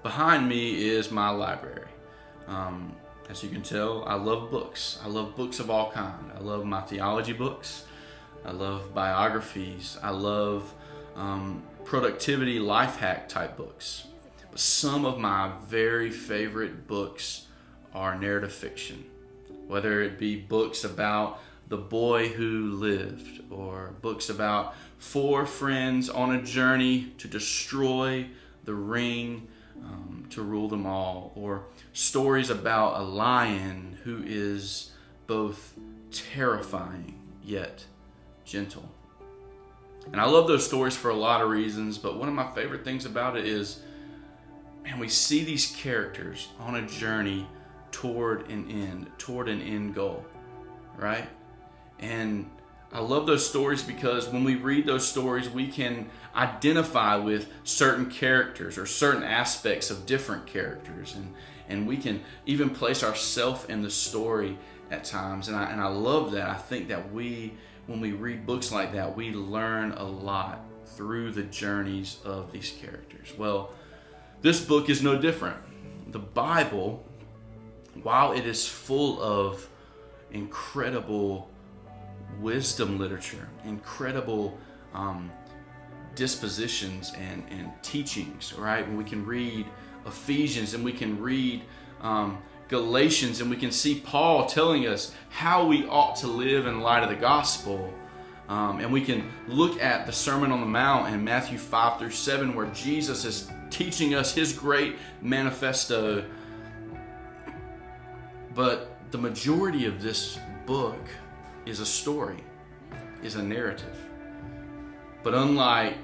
behind me is my library. As you can tell, I love books. I love books of all kinds. I love my theology books. I love biographies. I love productivity, life hack type books. But some of my very favorite books are narrative fiction. Whether it be books about the boy who lived, or books about four friends on a journey to destroy the ring, to rule them all, or stories about a lion who is both terrifying yet gentle. And I love those stories for a lot of reasons, but one of my favorite things about it is, man, we see these characters on a journey toward an end goal, right? And I love those stories because when we read those stories, we can identify with certain characters or certain aspects of different characters, and we can even place ourselves in the story at times. And I love that. I think that when we read books like that, we learn a lot through the journeys of these characters. Well, this book is no different. The Bible, while it is full of incredible wisdom literature, incredible dispositions and teachings, right? We can read Ephesians and we can read Galatians, and we can see Paul telling us how we ought to live in light of the gospel. And we can look at the Sermon on the Mount in Matthew 5-7, where Jesus is teaching us his great manifesto. But the majority of this book is a story, is a narrative. But unlike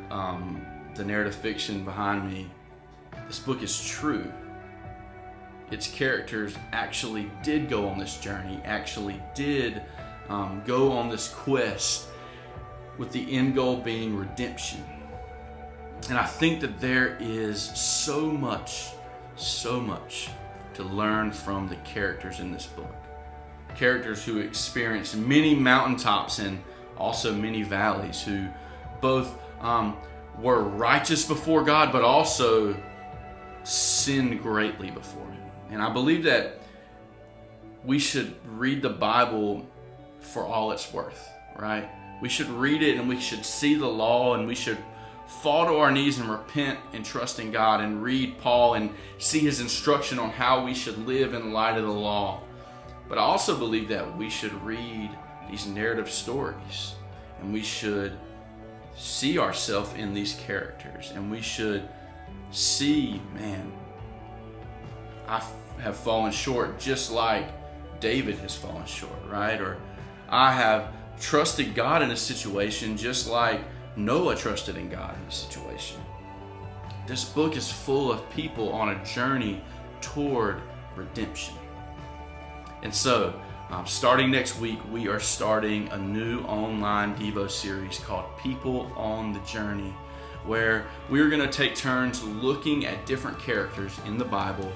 the narrative fiction behind me, this book is true. Its characters actually did go on this journey, actually did go on this quest, with the end goal being redemption. And I think that there is so much to learn from the characters in this book. Characters who experienced many mountaintops and also many valleys, who both were righteous before God, but also sinned greatly before Him. And I believe that we should read the Bible for all it's worth, right? We should read it and we should see the law, and we should fall to our knees and repent and trust in God, and read Paul and see his instruction on how we should live in light of the law. But I also believe that we should read these narrative stories, and we should see ourselves in these characters, and we should see, man, I have fallen short just like David has fallen short, right? Or I have trusted God in a situation just like Noah trusted in God in a situation. This book is full of people on a journey toward redemption. And so, starting next week, we are starting a new online Devo series called People on the Journey, where we're going to take turns looking at different characters in the Bible,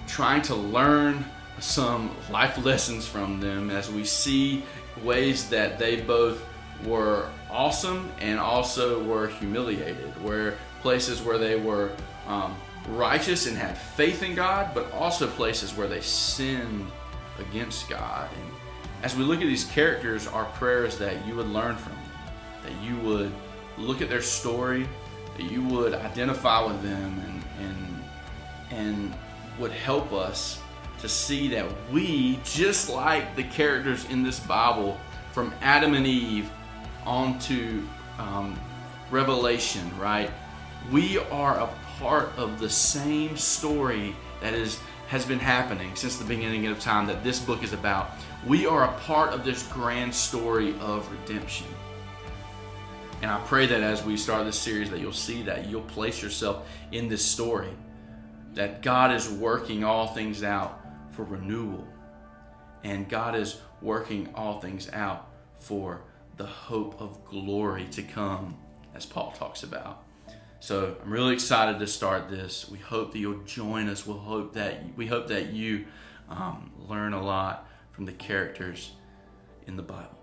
trying to learn some life lessons from them as we see ways that they both were awesome and also were humiliated, where places where they were righteous and had faith in God, but also places where they sinned against God. And as we look at these characters, our prayer is that you would learn from them, that you would look at their story, that you would identify with them, and would help us to see that we, just like the characters in this Bible, from Adam and Eve on to Revelation, right? We are a part of the same story that has been happening since the beginning of time, that this book is about. We are a part of this grand story of redemption. And I pray that as we start this series, that you'll see that you'll place yourself in this story, that God is working all things out for renewal, and God is working all things out for the hope of glory to come, as Paul talks about. So I'm really excited to start this. We hope that you'll join us. We hope that you learn a lot from the characters in the Bible.